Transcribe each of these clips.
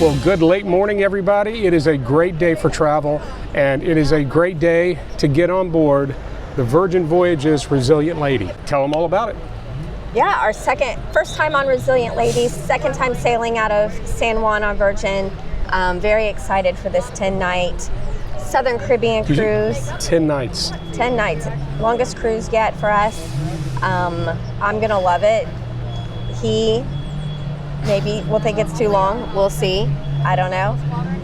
Well, good late morning, everybody. It is a great day for travel, and it is a great day to get on board the Virgin Voyages Resilient Lady. Tell them all about it. Yeah, our first time on Resilient Lady, second time sailing out of San Juan on Virgin. Very excited for this 10-night Southern Caribbean cruise. 10 nights. 10 nights. Longest cruise yet for us. I'm going to love it. Maybe we'll think it's too long. We'll see. I don't know.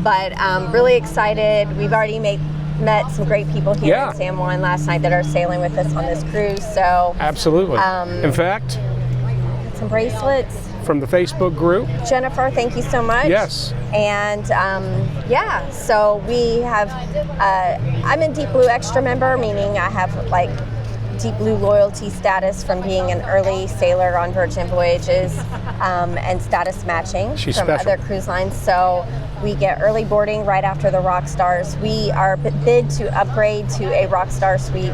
But really excited. We've already met some great people here in San Juan last night that are sailing with us on this cruise. So absolutely. In fact, some bracelets from the Facebook group. Jennifer, thank you so much. Yes. And so we have. I'm a Deep Blue Extra member, meaning I have like Deep Blue loyalty status from being an early sailor on Virgin Voyages, and status matching from other cruise lines. So we get early boarding right after the Rock Stars. Our bid to upgrade to a Rock Star suite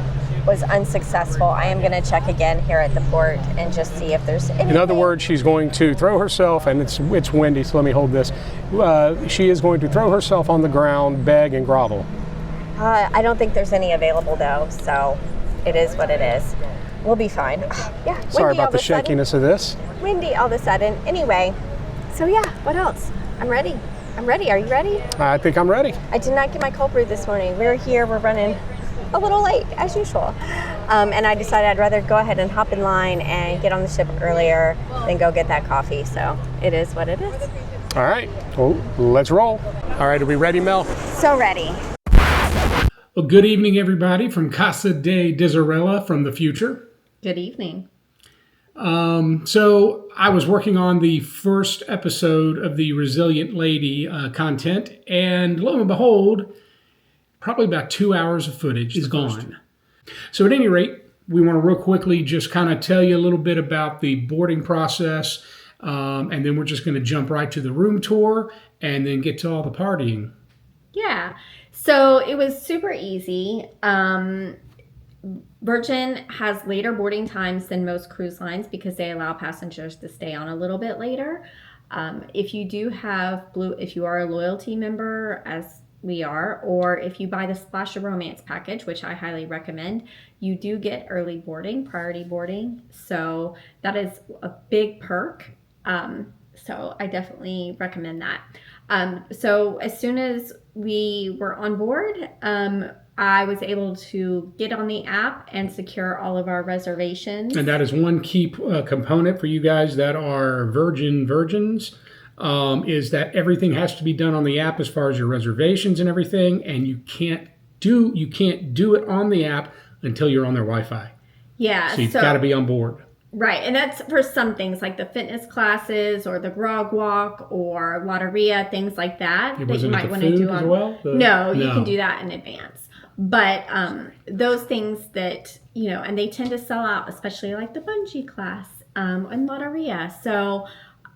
was unsuccessful. I am going to check again here at the port and just see if there's anything. In other words, she's going to throw herself, and it's windy, so let me hold this. She is going to throw herself on the ground, beg and grovel. I don't think there's any available though, so it is what it is. We'll be fine. Yeah. Sorry about the shakiness of this. Windy all of a sudden. Anyway, so yeah, what else? I'm ready. Are you ready? I think I'm ready. I did not get my cold brew this morning. We're running a little late, as usual. And I decided I'd rather go ahead and hop in line and get on the ship earlier than go get that coffee. So it is what it is. All right. Well, let's roll. All right, are we ready, Mel? So ready. Well, good evening, everybody, from Casa de Diserella from the future. Good evening. So I was working on the first episode of the Resilient Lady content, and lo and behold, probably about 2 hours of footage is gone. So at any rate, we want to real quickly just kind of tell you a little bit about the boarding process, and then we're just going to jump right to the room tour and then get to all the partying. Yeah. So it was super easy. Virgin has later boarding times than most cruise lines because they allow passengers to stay on a little bit later. If you are a loyalty member, as we are, or if you buy the Splash of Romance package, which I highly recommend, you do get early boarding, priority boarding. So that is a big perk. So I definitely recommend that. So as soon as we were on board, I was able to get on the app and secure all of our reservations. And that is one key component for you guys that are virgins, is that everything has to be done on the app as far as your reservations and everything, and you can't do it on the app until you're on their Wi-Fi. Yeah. So you've got to be on board. Right, and that's for some things like the fitness classes or the grog walk or lotteria, things like that that you might want to do on. Well? No, you can do that in advance. But those things that, and they tend to sell out, especially like the bungee class and lotteria. So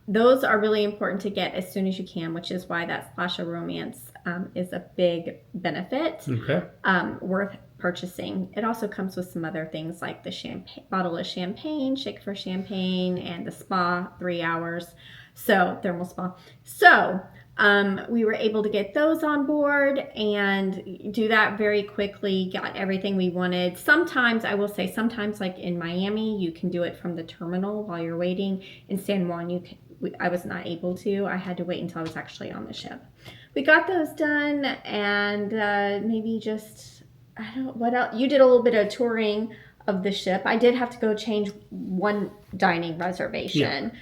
those are really important to get as soon as you can, which is why that Splash of Romance is a big benefit. Okay. Worth purchasing. It also comes with some other things like the bottle of champagne, shake for champagne, and the spa, 3 hours. So thermal spa. So we were able to get those on board and do that very quickly, got everything we wanted. Sometimes, I will say, like in Miami, you can do it from the terminal while you're waiting. In San Juan, I was not able to. I had to wait until I was actually on the ship. We got those done, and maybe just, I don't know, what else? You did a little bit of touring of the ship. I did have to go change one dining reservation,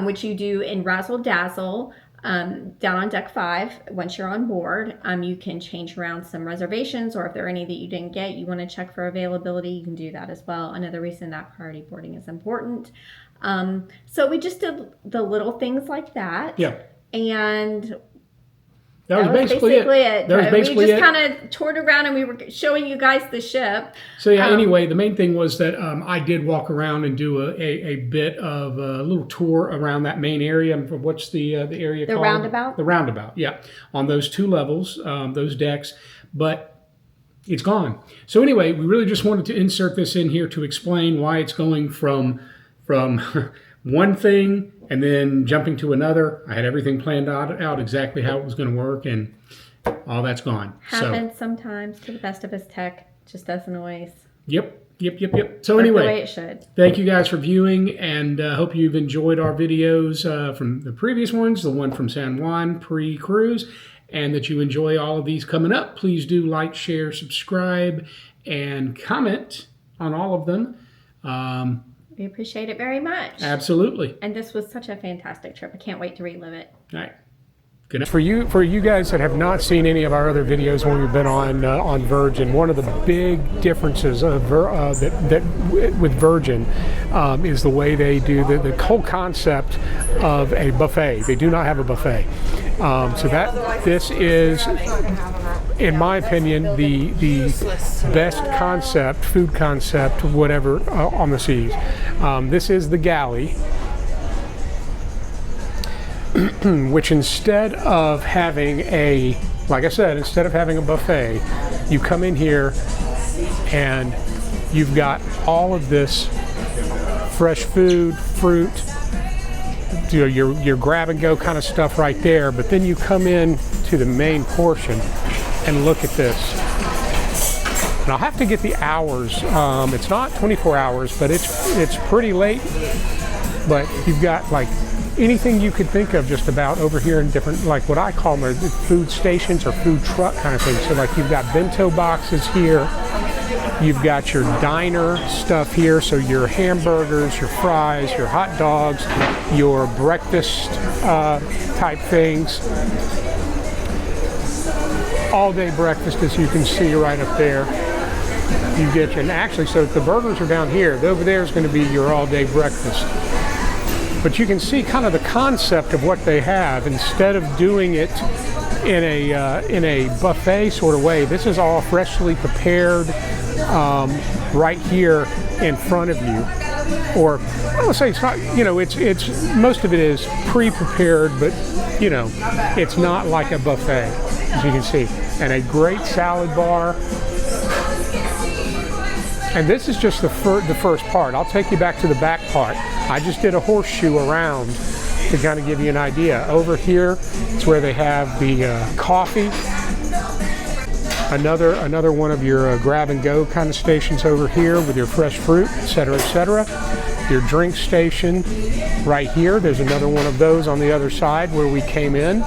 which you do in Razzle Dazzle. Down on deck 5, once you're on board, you can change around some reservations, or if there are any that you didn't get, you want to check for availability, you can do that as well. Another reason that priority boarding is important. So we just did the little things like that. Yeah. And that was basically it. We just kind of toured around and we were showing you guys the ship. So anyway, the main thing was that I did walk around and do a bit of a little tour around that main area. What's the area called? The roundabout? The roundabout, yeah. On those 2 levels, those decks. But it's gone. So anyway, we really just wanted to insert this in here to explain why it's going from one thing and then jumping to another. I had everything planned out exactly how it was going to work, and all that's gone. Happens sometimes to the best of us tech. Just doesn't always. Yep. So Work anyway, the way it should. thank you guys for viewing, and hope you've enjoyed our videos from the previous ones, the one from San Juan pre-cruise, and that you enjoy all of these coming up. Please do like, share, subscribe, and comment on all of them. We appreciate it very much. Absolutely. And this was such a fantastic trip. I can't wait to relive it. All right. Good night. For you guys that have not seen any of our other videos when we've been on Virgin, one of the big differences of with Virgin is the way they do the whole concept of a buffet. They do not have a buffet. So this is, in my opinion, the best concept, food concept, whatever, on the seas. This is the galley, which instead of having like I said, instead of having a buffet, you come in here and you've got all of this fresh food, fruit, your grab and go kind of stuff right there. But then you come in to the main portion and look at this. And I'll have to get the hours. It's not 24 hours, but it's pretty late. But you've got like anything you could think of just about over here in different, like what I call them, food stations or food truck kind of thing. So like you've got bento boxes here. You've got your diner stuff here, so your hamburgers, your fries, your hot dogs, your breakfast type things. All day breakfast, as you can see right up there. You get, and actually, so the burgers are down here. Over there is going to be your all day breakfast. But you can see kind of the concept of what they have. Instead of doing it in a buffet sort of way, this is all freshly prepared right here in front of you. Or I would say it's not, it's most of it is pre-prepared, but it's not like a buffet, as you can see. And a great salad bar. And this is just the first part. I'll take you back to the back part. I just did a horseshoe around to kind of give you an idea. Over here is where they have the coffee. Another one of your grab and go kind of stations over here with your fresh fruit, etc., etc. Your drink station right here. There's another one of those on the other side where we came in.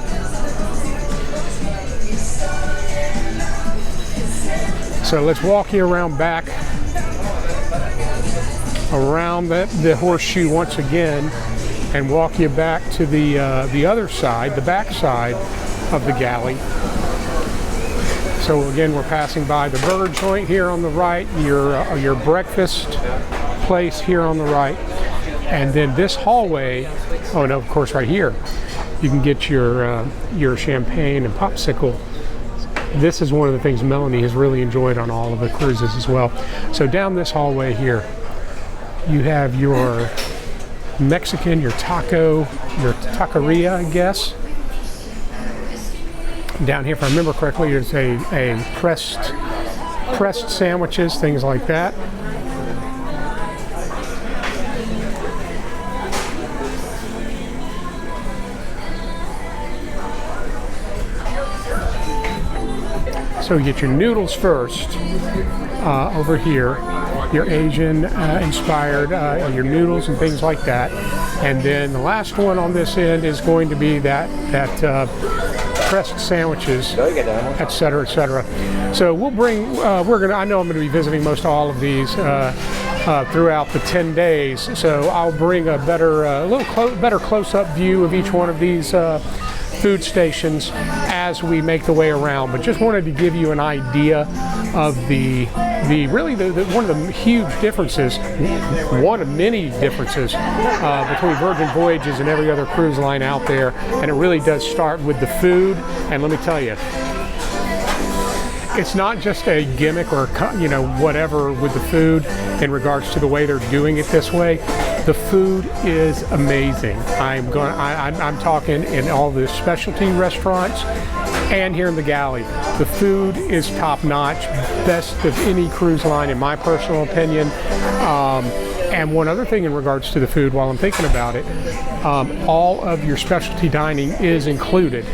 So let's walk you around back around the horseshoe once again and walk you back to the other side, the back side of the galley. So again, we're passing by the burger joint here on the right, your breakfast place here on the right, and then this hallway. Oh no, of course, right here you can get your champagne and popsicle. This is one of the things Melanie has really enjoyed on all of the cruises as well. So down this hallway here, you have your Mexican, your taco, your taqueria, I guess. Down here, if I remember correctly, there's a pressed sandwiches, things like that. So you get your noodles first over here, your Asian inspired, your noodles and things like that. And then the last one on this end is going to be that pressed sandwiches, etc., etc. So we'll bring, I know I'm going to be visiting most all of these throughout the 10 days. So I'll bring a better close-up view of each one of these food stations as we make the way around. But just wanted to give you an idea of one of the huge differences, one of many differences between Virgin Voyages and every other cruise line out there. And it really does start with the food. And let me tell you, it's not just a gimmick or whatever with the food in regards to the way they're doing it this way. The food is amazing. I'm talking in all the specialty restaurants and here in the galley. The food is top notch, best of any cruise line in my personal opinion. And one other thing in regards to the food, while I'm thinking about it, all of your specialty dining is included.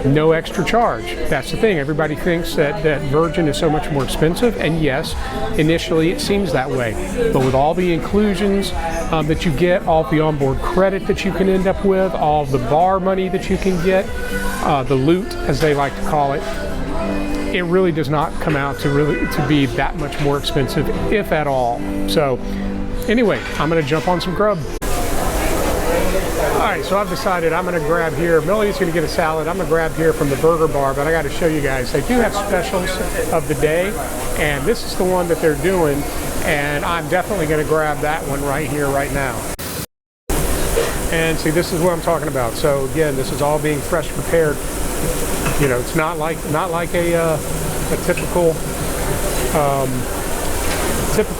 No extra charge. That's the thing. Everybody thinks that Virgin is so much more expensive, and yes, initially it seems that way. But with all the inclusions that you get, all the onboard credit that you can end up with, all the bar money that you can get, the loot, as they like to call it, it really does not come out to be that much more expensive, if at all. So anyway, I'm going to jump on some grub. All right, so I've decided I'm going to grab here. Millie's going to get a salad. I'm going to grab here from the burger bar, but I got to show you guys. They do have specials of the day, and this is the one that they're doing, and I'm definitely going to grab that one right here, right now. And see, this is what I'm talking about. So again, this is all being fresh prepared. You know, it's not like a typical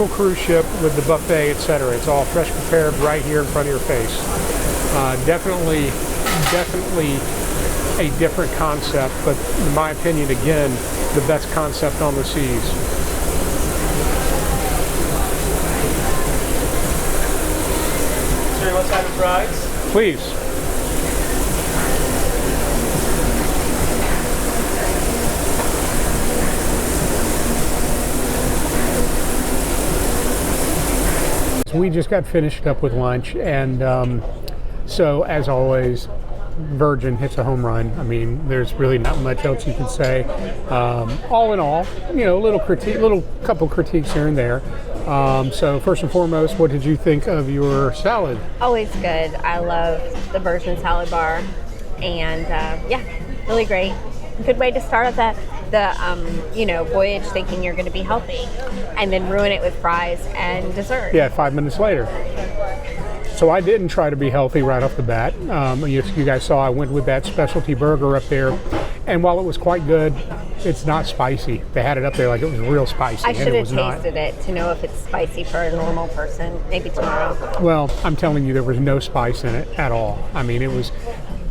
cruise ship with the buffet, etc. It's all fresh prepared right here in front of your face. Definitely a different concept, but in my opinion, again, the best concept on the seas. Sir, you want side of fries? Please. We just got finished up with lunch, and so as always, Virgin hits a home run. I mean, there's really not much else you can say. All in all, you know, little couple critiques here and there. So first and foremost, what did you think of your salad? Always good. I love the Virgin salad bar, and yeah, really great. Good way to start at the voyage thinking you're going to be healthy, and then ruin it with fries and dessert. Yeah, 5 minutes later. So I didn't try to be healthy right off the bat. You guys saw I went with that specialty burger up there, and while it was quite good, it's not spicy. They had it up there like it was real spicy. I should have not. tasted it to know if it's spicy for a normal person. Maybe tomorrow. Well, I'm telling you, there was no spice in it at all. I mean, it was.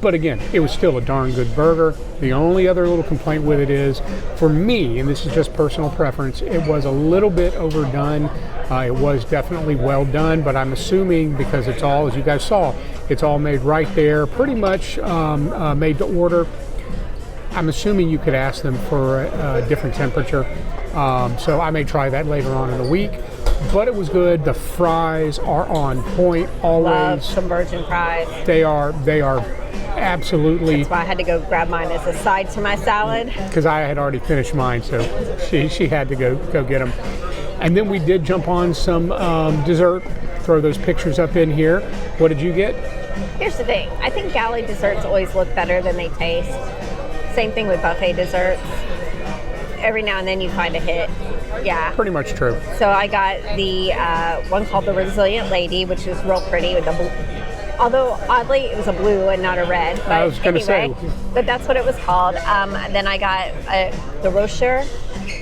But again, it was still a darn good burger. The only other little complaint with it is, for me, and this is just personal preference, it was a little bit overdone. It was definitely well done, but I'm assuming because it's all, as you guys saw, it's all made right there, pretty much made to order. I'm assuming you could ask them for a different temperature. So I may try that later on in the week. But it was good. The fries are on point always. Love some Virgin fries. They are absolutely. That's why I had to go grab mine as a side to my salad. Because I had already finished mine, so she had to go get them. And then we did jump on some dessert. Throw those pictures up in here. What did you get? Here's the thing. I think galley desserts always look better than they taste. Same thing with buffet desserts. Every now and then you find a hit. Yeah. Pretty much true. So I got the one called the Resilient Lady, which is real pretty with the blue. Although oddly it was a blue and not a red. But I was going to say. But that's what it was called. Then I got the Rocher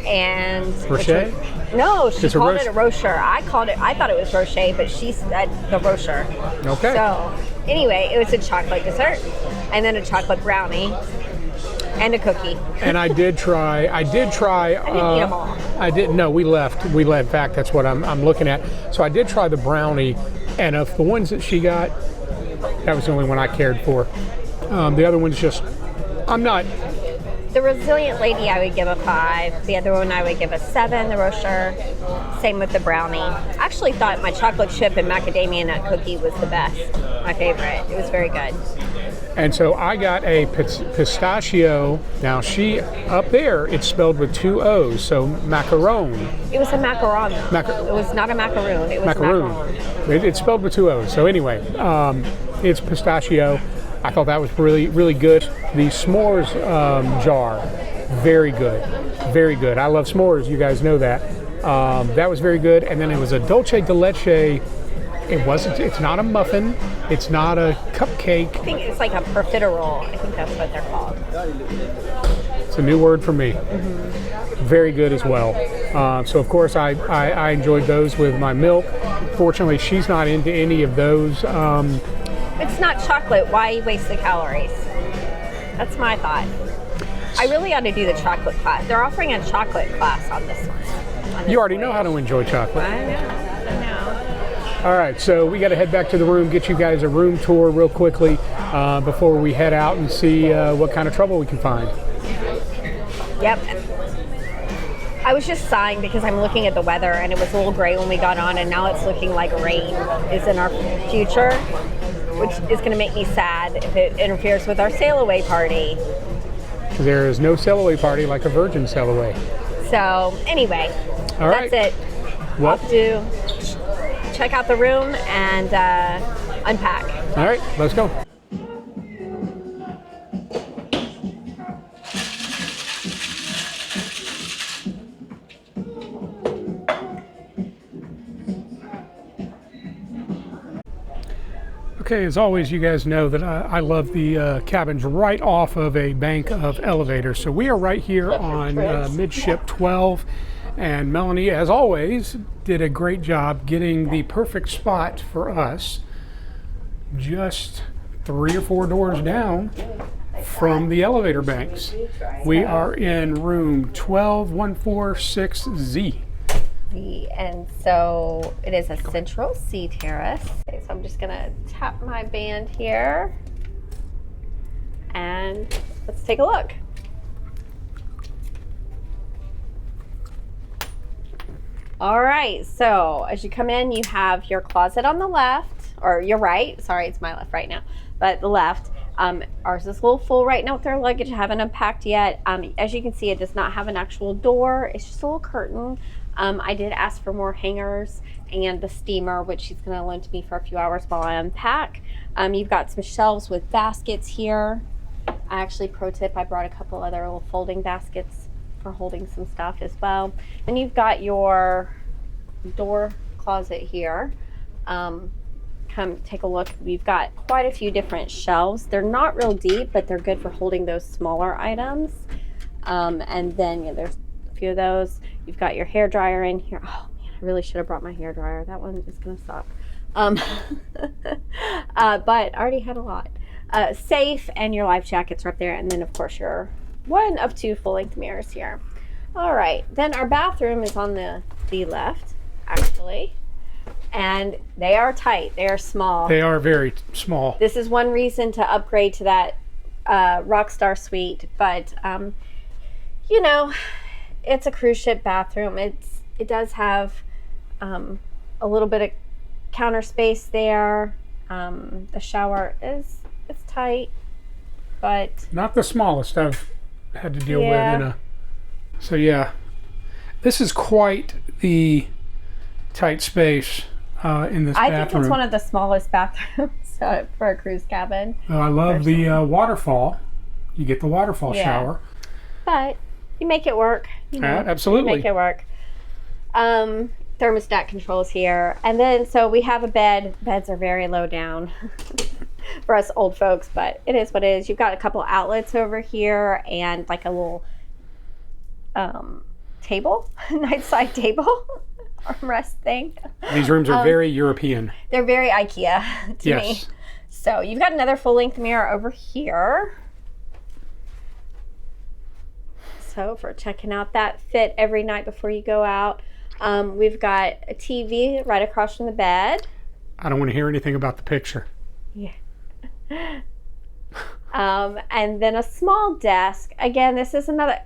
and Rocher? No, she called it a Rocher. I thought it was Rocher, but she said the Rocher. Okay. So anyway, it was a chocolate dessert, and then a chocolate brownie. And a cookie. And I did try. I didn't eat them all. I didn't. No, we left. In fact, that's what I'm looking at. So I did try the brownie, and of the ones that she got, that was the only one I cared for. The other ones just, I'm not. The Resilient Lady, I would give a 5. The other one, I would give a 7. The Rocher. Same with the brownie. I actually thought my chocolate chip and macadamia nut cookie was the best. My favorite. It was very good. And so I got a pistachio. Now up there, it's spelled with 2 O's, so macaron. It was a macaron. It was not a macaroon. It was macaron. It's spelled with 2 O's. So anyway, it's pistachio. I thought that was really, really good. The s'mores jar, very good. Very good. I love s'mores. You guys know that. That was very good. And then it was a dulce de leche. It's not a muffin. It's not a cupcake. I think it's like a profiterole. I think that's what they're called. It's a new word for me. Mm-hmm. Very good as well. So of course I enjoyed those with my milk. Fortunately, she's not into any of those. It's not chocolate. Why waste the calories? That's my thought. I really ought to do the chocolate class. They're offering a chocolate class on this one. You already know how to enjoy chocolate. I know. All right, so we got to head back to the room, get you guys a room tour real quickly before we head out and see what kind of trouble we can find. Yep. I was just sighing because I'm looking at the weather, and it was a little gray when we got on, and now it's looking like rain is in our future, which is going to make me sad if it interferes with our sail away party. There is no sail away party like a Virgin sail away. So anyway, all right. That's it. Well, Off to check out the room and unpack. All right, let's go. Okay, as always, you guys know that I love the cabins right off of a bank of elevators. So we are right here on Midship 12, and Melanie, as always, did a great job getting the perfect spot for us, just 3 or 4 doors down from the elevator banks. We are in room 12146Z. And so it is a central sea terrace. Okay, so I'm just gonna tap my band here and let's take a look. All right, so as you come in, you have your closet on the left, or your right. Sorry, it's my left right now, but the left. Ours is a little full right now with our luggage. I haven't unpacked yet. As you can see, it does not have an actual door. It's just a little curtain. I did ask for more hangers and the steamer, which she's going to loan to me for a few hours while I unpack. You've got some shelves with baskets here. I actually, pro tip, I brought a couple other little folding baskets for holding some stuff as well. And you've got your door closet here. Come take a look. We've got quite a few different shelves. They're not real deep, but they're good for holding those smaller items. And then there's a few of those. You've got your hair dryer in here. Oh man, I really should have brought my hair dryer. That one is gonna suck. But I already had a lot. Safe and your life jackets are up there, and then of course your one of 2 full-length mirrors here. All right, then our bathroom is on the left, actually, and they are tight. They are small. They are very small. This is one reason to upgrade to that Rockstar Suite, but it's a cruise ship bathroom. It does have a little bit of counter space there. The shower it's tight, but not the smallest I've had to deal with. So yeah, this is quite the tight space in this bathroom. I think it's one of the smallest bathrooms for a cruise cabin. I love the waterfall. You get the waterfall shower, but you make it work. Absolutely, make it work. Thermostat controls here, and then so we have a bed. Beds are very low down for us old folks, but it is what it is. You've got a couple outlets over here and like a little table, nightside table, armrest thing. These rooms are very European. They're very IKEA to me. So you've got another full-length mirror over here. So for checking out that fit every night before you go out. We've got a TV right across from the bed. I don't want to hear anything about the picture. Yeah. And then a small desk. Again, this is another...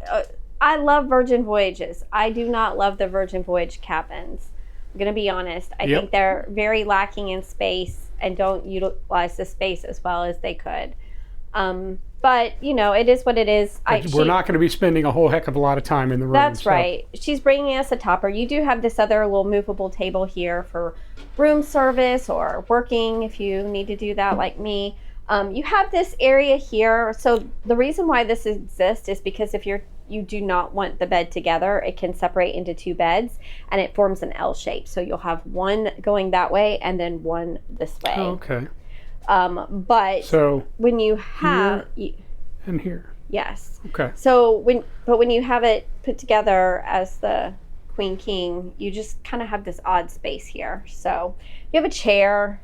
I love Virgin Voyages. I do not love the Virgin Voyage cabins. I'm going to be honest. I think they're very lacking in space and don't utilize the space as well as they could. But, it is what it is. We're not going to be spending a whole heck of a lot of time in the room. That's right. She's bringing us a topper. You do have this other little movable table here for room service or working if you need to do that like me. You have this area here. So the reason why this exists is because if you do not want the bed together, it can separate into 2 beds and it forms an L shape. So you'll have one going that way and then one this way. Oh, okay. But so when you have and here. Yes. Okay. So when you have it put together as the Queen King, you just kind of have this odd space here. So you have a chair,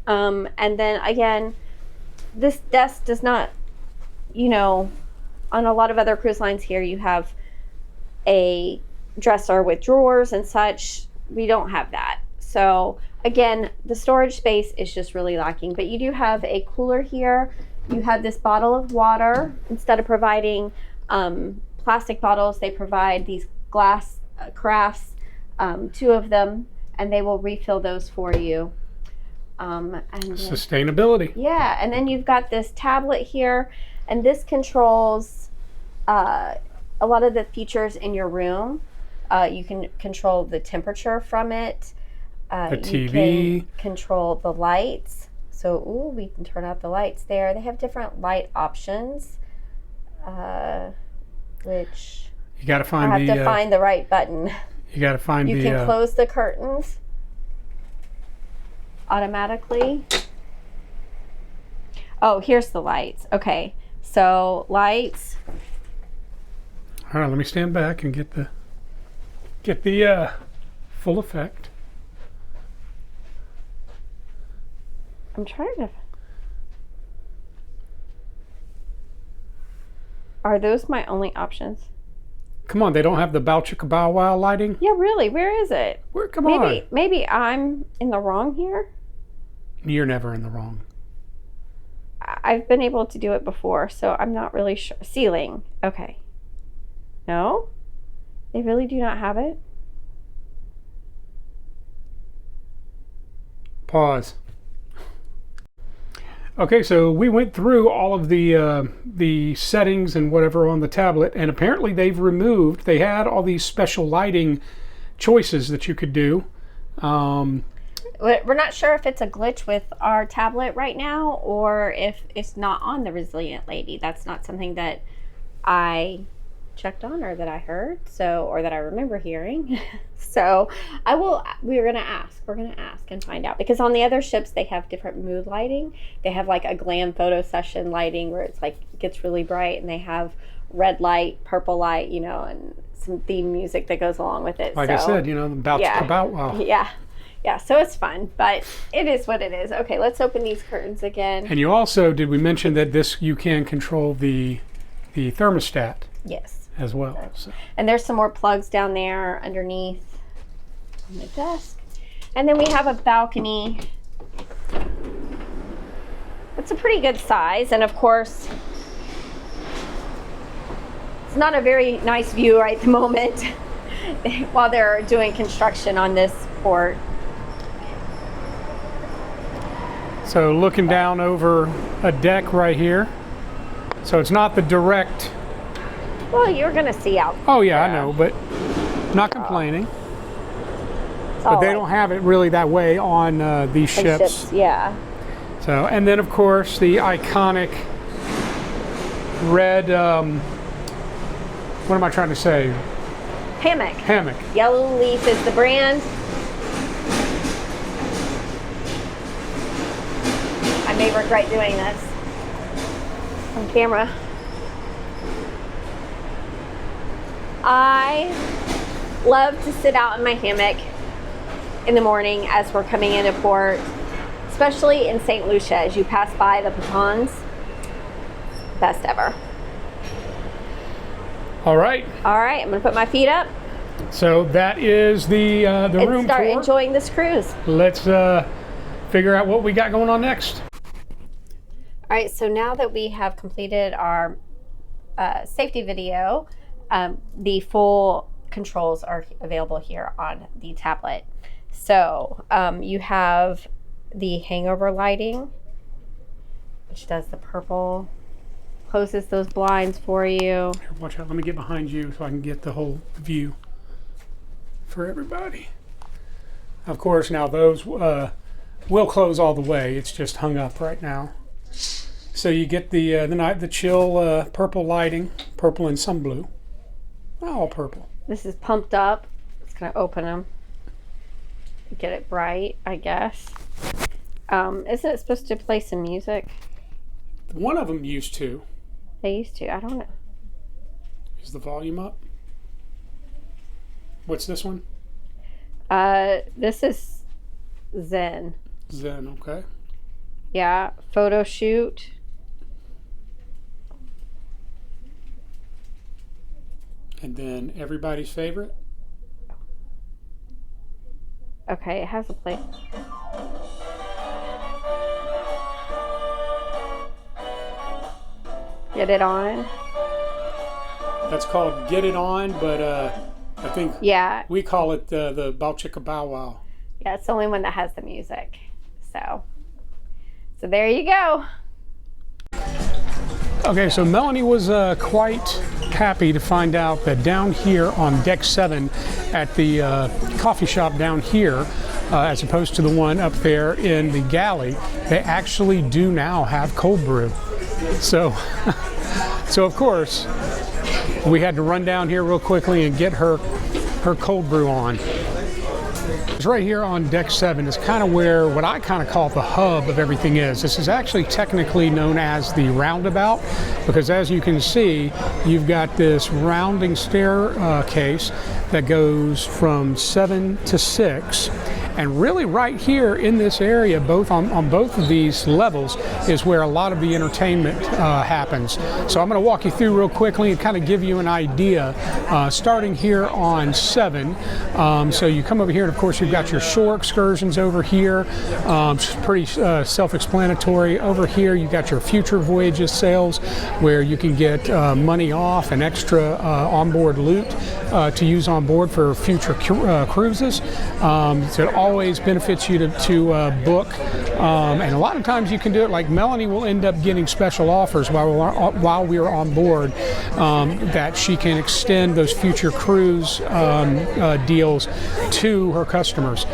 and then again, this desk does not, on a lot of other cruise lines here, you have a dresser with drawers and such. We don't have that. So again, the storage space is just really lacking, but you do have a cooler here. You have this bottle of water. Instead of providing plastic bottles, they provide these glass carafes, 2 of them, and they will refill those for you. And Sustainability. Yeah, and then you've got this tablet here, and this controls a lot of the features in your room. You can control the temperature from it. The TV. You can control the lights. So, we can turn out the lights there. They have different light options, which you got to find I have to find the right button. You got to find You can close the curtains automatically. Oh, here's the lights. Okay, so lights. All right, let me stand back and get the full effect. I'm trying to. Are those my only options? Come on, they don't have the bow chicka bow wow lighting? Yeah, really. Where is it? Come on. Maybe I'm in the wrong here. You're never in the wrong. I've been able to do it before, so I'm not really sure. Ceiling. Okay. No? They really do not have it? Pause. Okay, so we went through all of the settings and whatever on the tablet, and apparently they had all these special lighting choices that you could do. We're not sure if it's a glitch with our tablet right now or if it's not on the Resilient Lady. That's not something that I checked on or that I heard, or that I remember hearing. So we're gonna ask and find out, because on the other ships they have different mood lighting. They have like a glam photo session lighting where it's like it gets really bright, and they have red light, purple light, and some theme music that goes along with it. Like I said, about wow. Yeah, so it's fun, but it is what it is. Okay, let's open these curtains again. And you also, did we mention that you can control the thermostat? Yes. As well. So. And there's some more plugs down there underneath on the desk. And then we have a balcony. It's a pretty good size, and of course, it's not a very nice view right at the moment while they're doing construction on this port. So looking down over a deck right here. So it's not the direct. Well, you're going to see out. Oh yeah, I know, but not complaining. But they don't have it really that way on these ships. Yeah. So, and then of course the iconic red. What am I trying to say? Hammock. Hammock. Yellow Leaf is the brand. I may regret doing this on camera. I love to sit out in my hammock in the morning as we're coming into port, especially in St. Lucia as you pass by the Petons. Best ever. All right, I'm gonna put my feet up. So that is the room start tour. Enjoying this cruise. Let's figure out what we got going on next. All right, so now that we have completed our safety video, the full controls are available here on the tablet. So you have the hangover lighting, which does the purple, closes those blinds for you. Here, watch out, let me get behind you so I can get the whole view for everybody. Of course, now those will close all the way. It's just hung up right now. So you get the chill purple lighting, purple and some blue. Not all purple. This is pumped up. It's gonna open them. Get it bright, I guess. Isn't it supposed to play some music? One of them used to. They used to. I don't know. Is the volume up? What's this one? This is Zen. Zen, okay. Yeah, photo shoot. And then everybody's favorite? Okay, it has a place. Get it on. That's called Get It On, but I think we call it the Bow Chicka Bow Wow. Yeah, it's the only one that has the music. So there you go. Okay, so Melanie was quite happy to find out that down here on deck 7 at the coffee shop down here, as opposed to the one up there in the galley, they actually do now have cold brew. So, so of course, we had to run down here real quickly and get her cold brew on. It's right here on deck 7 is kind of where what I kind of call the hub of everything is. This is actually technically known as the roundabout, because as you can see, you've got this rounding staircase that goes from 7 to 6. And really right here in this area, both on both of these levels, is where a lot of the entertainment happens. So I'm going to walk you through real quickly and kind of give you an idea, starting here on 7. So you come over here, and of course you've got your shore excursions over here. Pretty self-explanatory. Over here you've got your future voyages sales, where you can get money off and extra onboard loot to use on board for future cruises. So it always benefits you to book, and a lot of times you can do it. Like Melanie will end up getting special offers while we are on board, that she can extend those future cruise deals to her customers.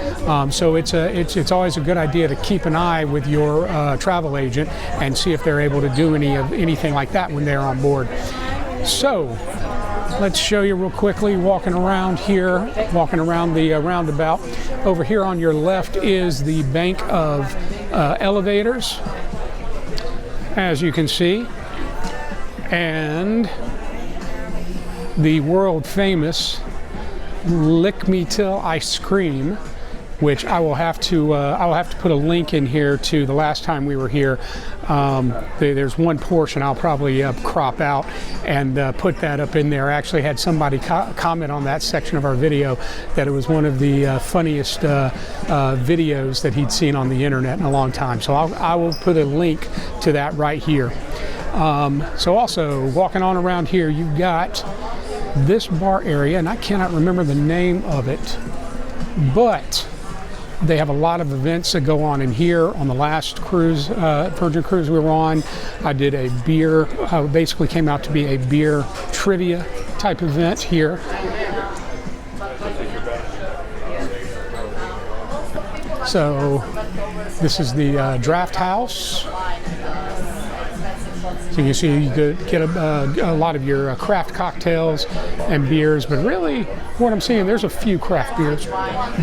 So it's always a good idea to keep an eye with your travel agent and see if they're able to do anything like that when they're on board. So let's show you real quickly, walking around the roundabout. Over here on your left is the bank of elevators, as you can see, and the world famous Lick Me Till I Scream, which I will have to put a link in here to the last time we were here. There's one portion I'll probably crop out and put that up in there. I actually had somebody comment on that section of our video that it was one of the funniest videos that he'd seen on the internet in a long time. So I will put a link to that right here. So also walking on around here, you've got this bar area, and I cannot remember the name of it, but they have a lot of events that go on in here. On the last cruise, Virgin cruise we were on, I did a beer, basically came out to be a beer trivia type event here. So this is the draft house. So you see, you could get a lot of your craft cocktails and beers, but really, what I'm seeing, there's a few craft beers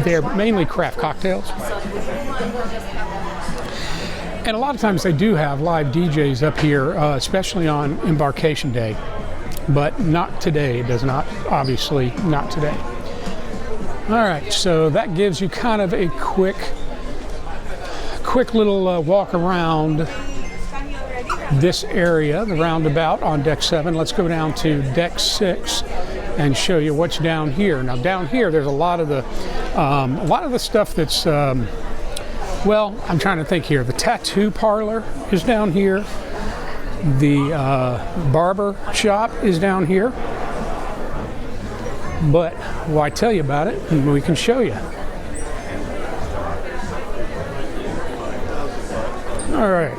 there, but mainly craft cocktails. And a lot of times they do have live DJs up here, especially on Embarkation Day, but not today. It does not, obviously, not today. All right, so that gives you kind of a quick little walk around this area, the roundabout on deck 7. Let's go down to deck 6 and show you what's down here. Now down here, there's a lot of the stuff that's well, I'm trying to think here. The tattoo parlor is down here. The barber shop is down here. But why tell you about it? And we can show you. All right.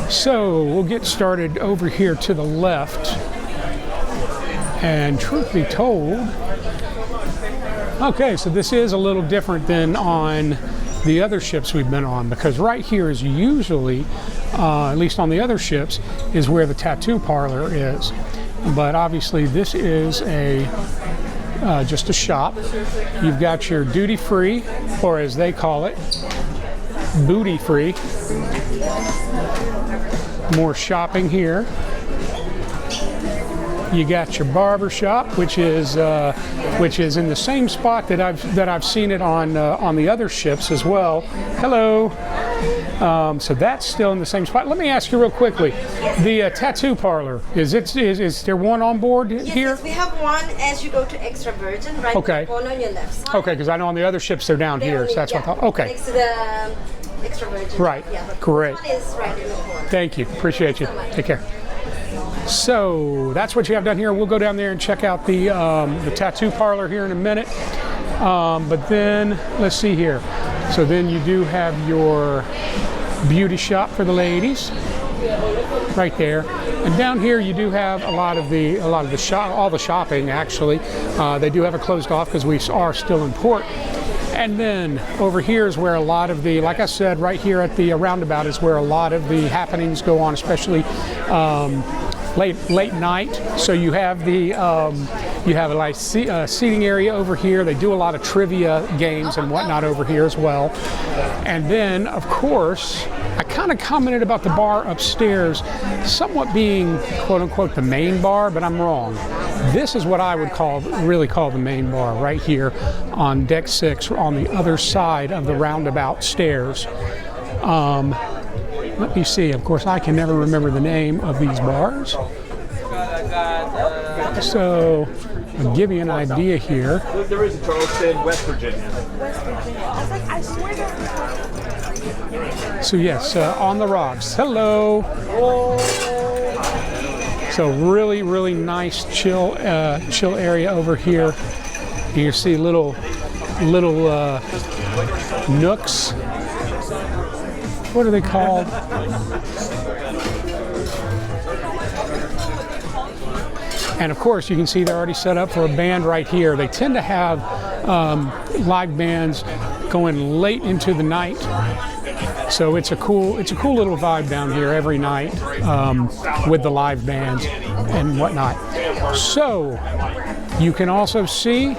So we'll get started over here to the left, and truth be told, okay, so this is a little different than on the other ships we've been on, because right here is usually, at least on the other ships, is where the tattoo parlor is. But obviously this is just a shop. You've got your duty free, or as they call it, booty free. More shopping here. You got your barber shop, which is in the same spot that I've seen it on the other ships as well. Hello. So that's still in the same spot. Let me ask you real quickly, the tattoo parlor, is there one on board here? Yes, we have one as you go to Extra Virgin, right? Okay. One on your left side. Okay, because I know on the other ships they're down here, so that's what I thought. Okay. Next to the Extra Virgin. Right. Yeah, but Great. this one is right in the corner. Thank you. Appreciate you. so much. Take care. So that's what you have down here. We'll go down there and check out the tattoo parlor here in a minute. But then let's see here. So then you do have your beauty shop for the ladies, right there. And down here you do have all the shopping actually. They do have it closed off because we are still in port. And then over here is where a lot of the, like I said, right here at the roundabout is where a lot of the happenings go on, especially late night. So you have a seating area over here. They do a lot of trivia games and whatnot over here as well. And then, of course, I kind of commented about the bar upstairs somewhat being quote unquote the main bar, but I'm wrong. This is what I would really call the main bar right here on deck 6 on the other side of the roundabout stairs. Let me see. Of course, I can never remember the name of these bars. So, I'll give you an idea here. There is a Charleston, West Virginia. So yes, on the rocks. Hello. So really, really nice chill area over here. You see little nooks. What are they called? And of course, you can see they're already set up for a band right here. They tend to have live bands going late into the night. So it's a cool little vibe down here every night with the live bands and whatnot. So you can also see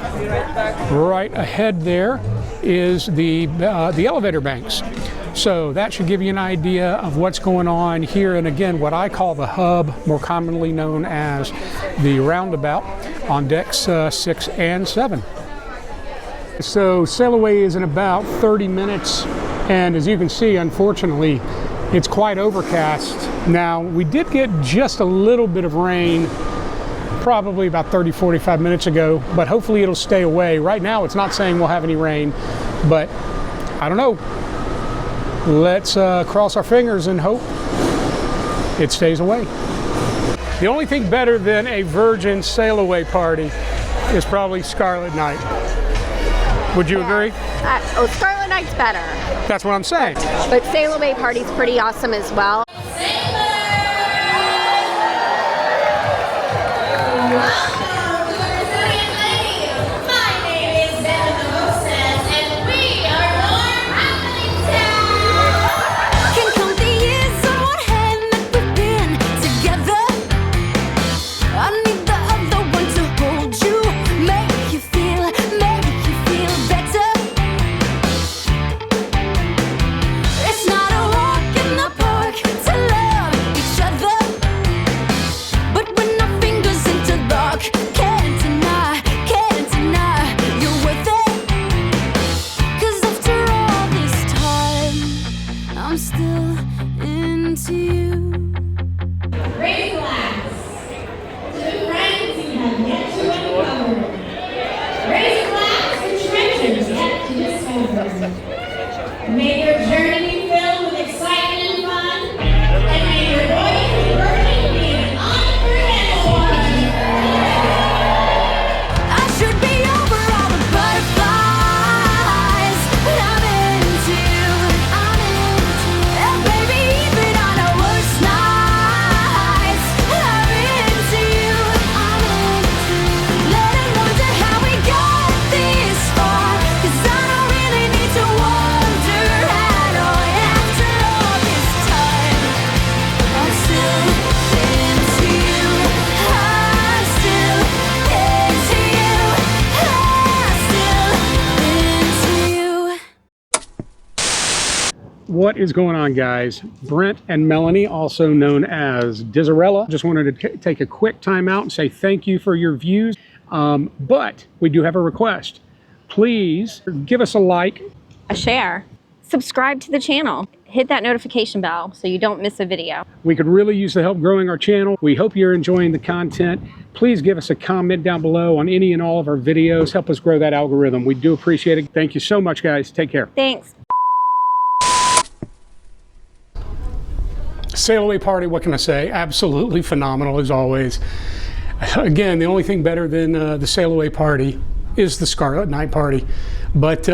right ahead there is the elevator banks. So that should give you an idea of what's going on here, and again, what I call the hub, more commonly known as the roundabout, on decks 6 and 7. So sail away is in about 30 minutes, and as you can see, unfortunately, it's quite overcast. Now, we did get just a little bit of rain probably about 30-45 minutes ago, but hopefully it'll stay away. Right now, it's not saying we'll have any rain, but I don't know. Let's cross our fingers and hope it stays away. The only thing better than a Virgin sail away party is probably Scarlet Night. Would you agree? Scarlet Night's better. That's what I'm saying. But sail away party's pretty awesome as well. May your journey be filled with excitement and fun, and may your voyage to Virgin be an unforgettable one. I should be over all the butterflies, but I'm into and baby, even on the worst nights, I'm into you. Let 'em wonder how we got this far, 'cause I don't really need to wonder at all. After all this time, I'm still into you. I'm still into you. I'm still into you. What is going on, guys? Brent and Melanie, also known as Diserella, just wanted to take a quick time out and say thank you for your views. But we do have a request. Please give us a like, A share. Subscribe to the channel. hit that notification bell so you don't miss a video. We could really use the help growing our channel. We hope you're enjoying the content. Please give us a comment down below on any and all of our videos. Help us grow that algorithm. We do appreciate it. Thank you so much, guys. Take care. Thanks. Sail away party, what can I say? Absolutely phenomenal as always. Again, the only thing better than the sail away party is the Scarlet Night party. But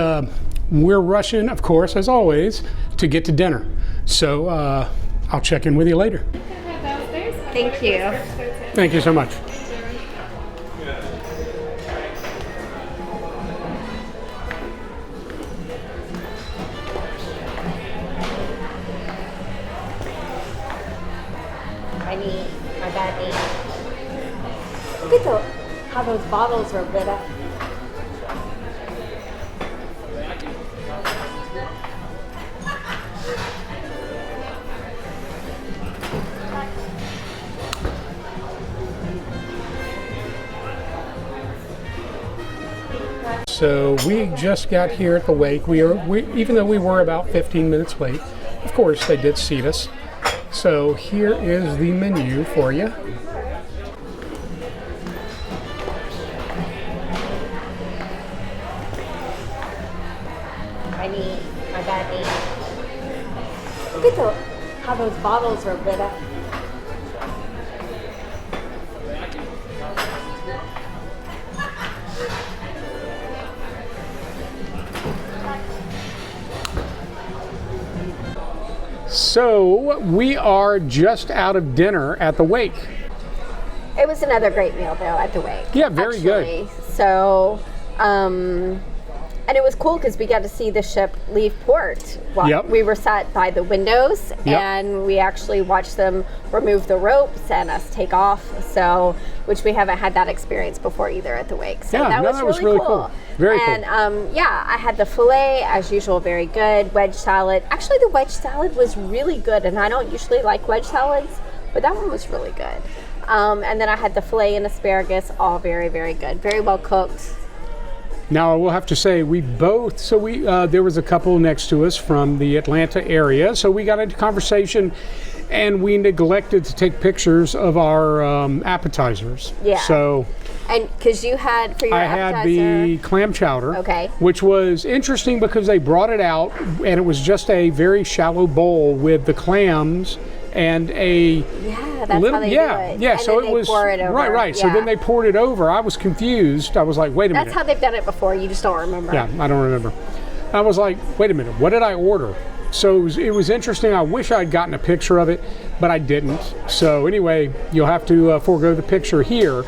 we're rushing, of course, as always, to get to dinner. So I'll check in with you later. Thank you. Thank you so much. My bad knee. Look at how those bottles are lit up. So we just got here at the wake. Even though we were about 15 minutes late, of course they did seat us. So here is the menu for you. My bad knee. Look at how those bottles are lit up. So we are just out of dinner at the wake. It was another great meal though at the wake. Yeah, very good. So, and it was cool because we got to see the ship leave port. Yep. We were sat by the windows Yep. and we actually watched them remove the ropes and us take off. So, which we haven't had that experience before either at the wake. So Yeah, that was really cool. Very cool. And yeah, I had the filet as usual, very good. Wedge salad. Actually, the wedge salad was really good, and I don't usually like wedge salads, but that one was really good. And then I had the filet and asparagus, all very, very good. Very well cooked. Now I will have to say there was a couple next to us from the Atlanta area, so we got into conversation and we neglected to take pictures of our appetizers. Yeah. So And because you had for your I appetizer, had the clam chowder, Okay. which was interesting because they brought it out and it was just a very shallow bowl with the clams and a yeah, that's little, how they yeah, do it. yeah. And So then it was they pour it over. right. So Yeah. then they poured it over. I was confused. I was like, wait a minute. That's how they've done it before. You just don't remember. Yeah, I don't remember. I was like, wait a minute, what did I order? So it was interesting. I wish I'd gotten a picture of it, but I didn't. So anyway, you'll have to forego the picture here.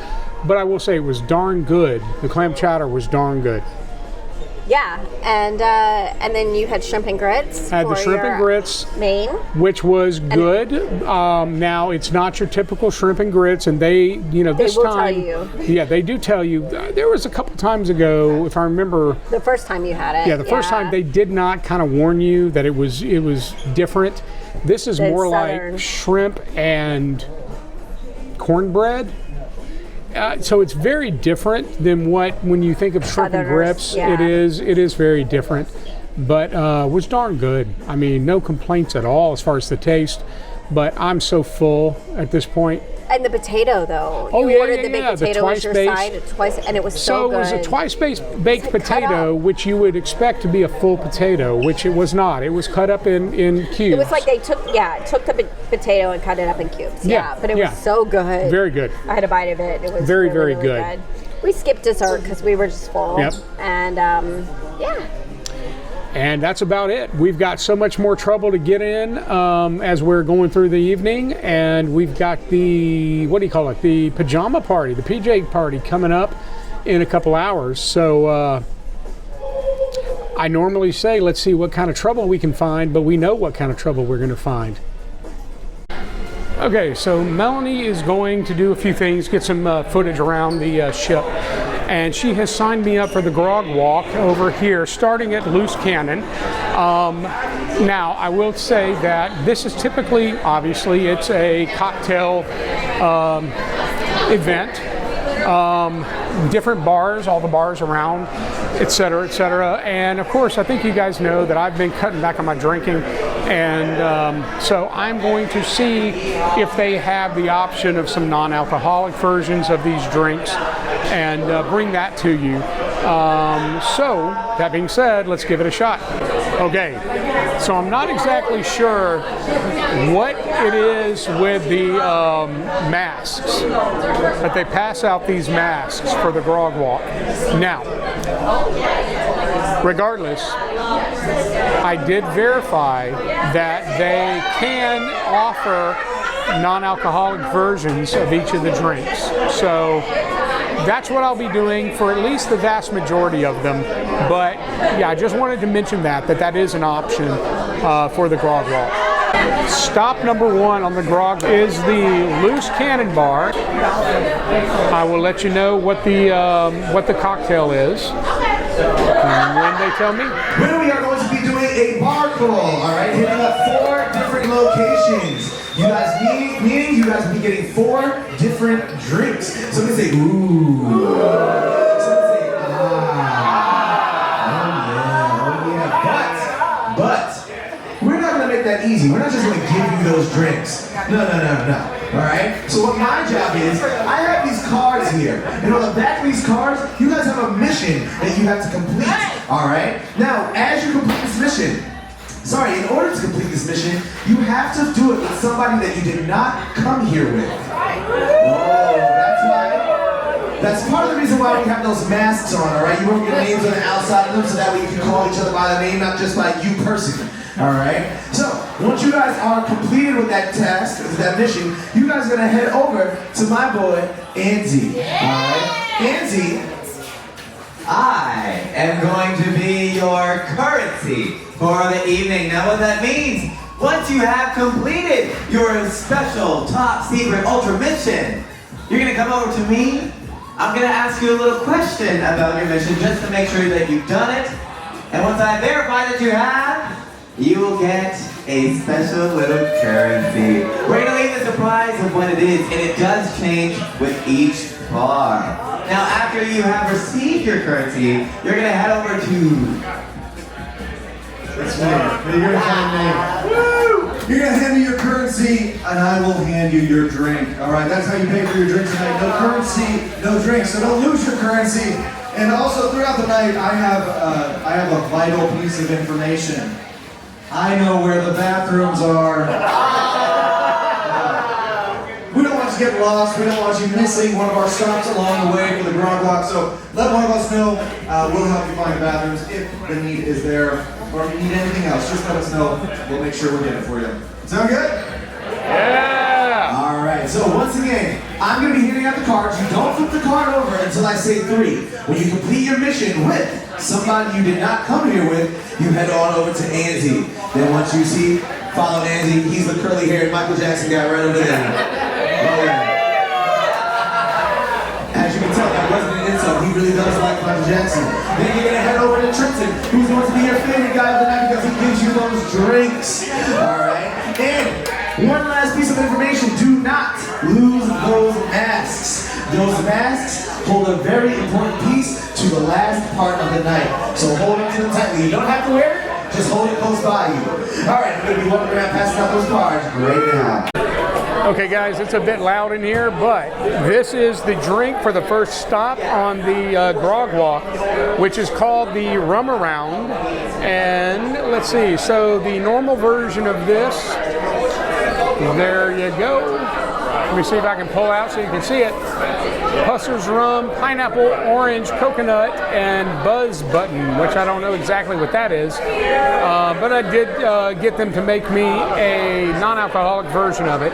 But I will say it was darn good. The clam chowder was darn good. Yeah, and then you had shrimp and grits. I had the for shrimp your and grits, main. which was good. Now it's not your typical shrimp and grits, and they, this will time, tell you. Yeah, they do tell you. There was a couple times ago, if I remember. The first time you had it. Yeah, the first time they did not kind of warn you that it was different. This is It's more southern. like shrimp and cornbread. So it's very different than when you think of shrimp and Southerners, grits. yeah. It is very different, but was darn good. I mean, no complaints at all as far as the taste. But I'm so full at this point. And the potato, though. Oh, you yeah, ordered yeah, the baked yeah, the potato as your twice-baked. side twice, and it was so So good. it was a twice-baked cut potato, up. which you would expect to be a full potato, which it was not. It was cut up in cubes. It was like they took the potato and cut it up in cubes. Yeah, But it yeah. was so good. Very good. I had a bite of it. It was Very, really, very really good. We skipped dessert because we were just full. Yep. And yeah. And that's about it. We've got so much more trouble to get in as we're going through the evening. And we've got the pajama party, the PJ party coming up in a couple hours. So I normally say, let's see what kind of trouble we can find, but we know what kind of trouble we're going to find. Okay, so Melanie is going to do a few things, get some footage around the ship. And she has signed me up for the grog walk over here, starting at Loose Cannon. Now, I will say that this is typically, obviously, it's a cocktail event. Different bars, all the bars around, et cetera, et cetera. And of course, I think you guys know that I've been cutting back on my drinking. And so I'm going to see if they have the option of some non-alcoholic versions of these drinks and bring that to you. So that being said, let's give it a shot. Okay, so I'm not exactly sure what it is with the masks, but they pass out these masks for the grog walk. Now, regardless, I did verify that they can offer non-alcoholic versions of each of the drinks. So that's what I'll be doing for at least the vast majority of them. But yeah, I just wanted to mention that is an option for the grog walk. Stop number 1 on the grog is the Loose Cannon Bar. I will let you know what the cocktail is when they tell me. When we are going to be doing a bar crawl, all right, hitting up 4 different locations. You guys meaning you guys will be getting 4 different drinks. Somebody say ooh. Somebody say oh yeah. But we're not gonna make that easy. We're not just gonna give you those drinks. No. All right. So what my job is, I have these cards here, and on the back of these cards, you guys have a mission that you have to complete. All right. Now, as you complete this mission. In order to complete this mission, you have to do it with somebody that you did not come here with. Oh, that's why. That's part of the reason why we have those masks on, all right? You wrote your names on the outside of them so that way you can call each other by the name, not just by you personally, all right? So, once you guys are completed with that task, with that mission, you guys are gonna head over to my boy, Andy, all right? Andy, I am going to be your currency for the evening. Now what that means, once you have completed your special top secret ultra mission, you're gonna come over to me. I'm gonna ask you a little question about your mission just to make sure that you've done it. And once I verify that you have, you will get a special little currency. We're gonna leave the surprise of what it is, and it does change with each bar. Now, after you have received your currency, you're gonna head over to... that's me. You're gonna hand me. Woo! You're gonna hand me your currency, and I will hand you your drink. All right, that's how you pay for your drink tonight. No currency, no drink. So don't lose your currency. And also throughout the night, I have a vital piece of information. I know where the bathrooms are. We don't want you to get lost. We don't want you missing one of our stops along the way for the grog walk. So let one of us know. We'll help you find the bathrooms if the need is there, or if you need anything else. Just let us know. We'll make sure we're getting it for you. Sound good? Yeah! All right. So once again, I'm going to be handing out the cards. You don't flip the card over until I say 3. When you complete your mission with somebody you did not come here with, you head on over to Andy. Then once you see, follow Andy. He's the curly-haired Michael Jackson guy right over there. As you can tell, that wasn't an insult. He really does like Michael Jackson. Then you're gonna head over to Trenton, who's going to be your favorite guy of the night because he gives you those drinks. Alright? And one last piece of information, do not lose those masks. Those masks hold a very important piece to the last part of the night. So hold on to them tightly. You don't have to wear it, just hold it close by you. Alright, I'm gonna be walking around passing out those cards right now. Okay guys, it's a bit loud in here, but this is the drink for the first stop on the grog walk, which is called the Rum Around. And let's see, so the normal version of this, there you go. Let me see if I can pull out so you can see it. Hustler's Rum, Pineapple, Orange, Coconut, and Buzz Button, which I don't know exactly what that is. But I did get them to make me a non-alcoholic version of it.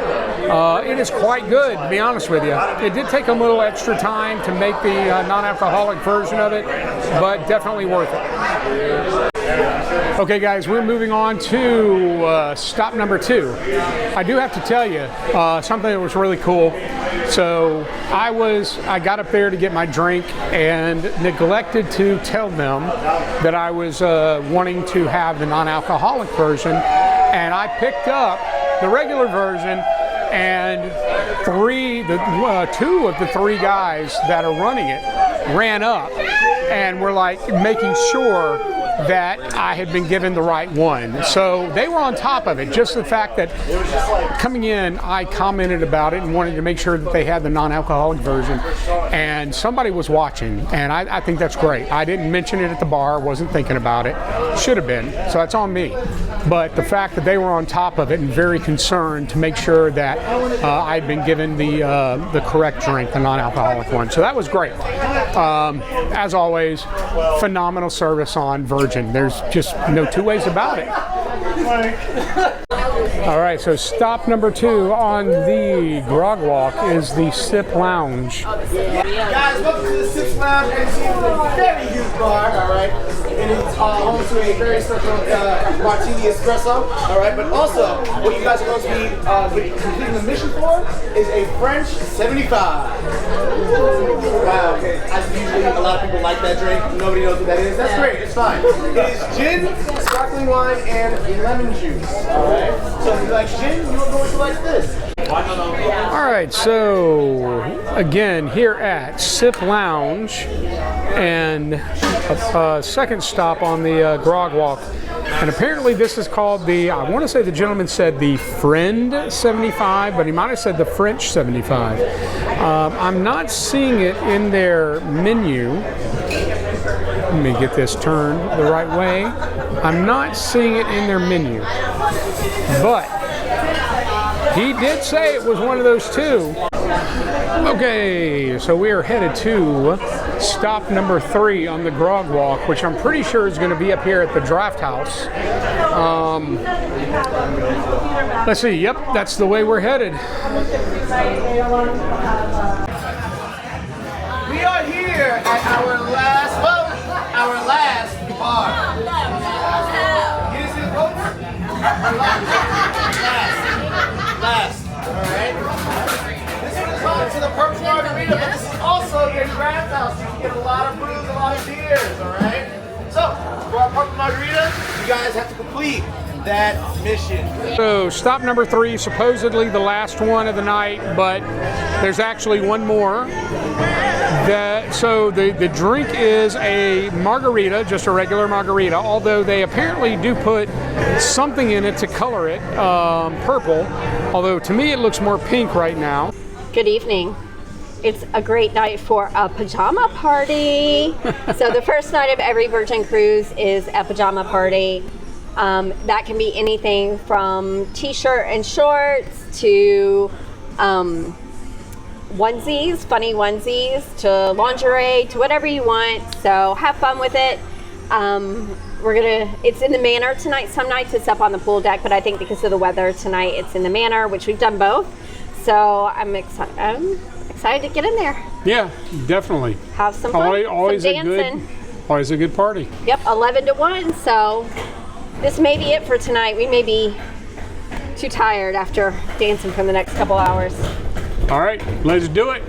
It is quite good, to be honest with you. It did take a little extra time to make the non-alcoholic version of it, but definitely worth it. Okay guys, we're moving on to stop number 2. I do have to tell you something that was really cool. So I got up there to get my drink and neglected to tell them that I was wanting to have the non-alcoholic version, and I picked up the regular version, and 2 of the 3 guys that are running it ran up and were like making sure that I had been given the right one. So they were on top of it. Just the fact that coming in, I commented about it and wanted to make sure that they had the non-alcoholic version. And somebody was watching, and I think that's great. I didn't mention it at the bar, wasn't thinking about it. Should have been, so that's on me. But the fact that they were on top of it and very concerned to make sure that I'd been given the correct drink, the non-alcoholic one. So that was great. As always, phenomenal service on Virgin. There's just no two ways about it. All right, so stop number 2 on the grog walk is the Sip Lounge. Guys, welcome to the Sip Lounge, and it's a very huge bar, all right? And it's home to a very special martini espresso, all right? But also, what you guys are going to be completing the mission for is a French 75. Wow, okay. As usually, a lot of people like that drink. Nobody knows what that is. That's great, it's fine. It is gin, sparkling wine, and lemon juice, all right? So if you like gin, you're going to like this. All right, so again, here at Sip Lounge, and a second stop on the grog walk. And apparently this is called the, I want to say the gentleman said the Friend 75, but he might have said the French 75. I'm not seeing it in their menu. Let me get this turned the right way. I'm not seeing it in their menu. But he did say it was one of those two. Okay, so we are headed to stop number 3 on the grog walk, which I'm pretty sure is going to be up here at the Draft House. Let's see. Yep, that's the way we're headed. We are here at our last bar. Get us in, folks. Last. All right. This one is home to the Purple Margarita, but this is also your draft house. You can get a lot of brews, a lot of beers. All right. So for our Purple Margarita, you guys have to complete that mission. So stop number 3, supposedly the last one of the night, but there's actually one more. So the drink is a margarita, just a regular margarita, although they apparently do put something in it to color it purple, although to me it looks more pink right now. Good evening. It's a great night for a pajama party. So the first night of every Virgin cruise is a pajama party. That can be anything from t-shirt and shorts to onesies, funny onesies, to lingerie, to whatever you want. So have fun with it. It's in the Manor tonight. Some nights it's up on the pool deck, but I think because of the weather tonight, it's in the Manor, which we've done both. So I'm excited to get in there. Yeah, definitely. Have some fun, always some dancing. Always a good party. Yep, 11 to 1. So this may be it for tonight. We may be too tired after dancing for the next couple hours. All right, let's do it.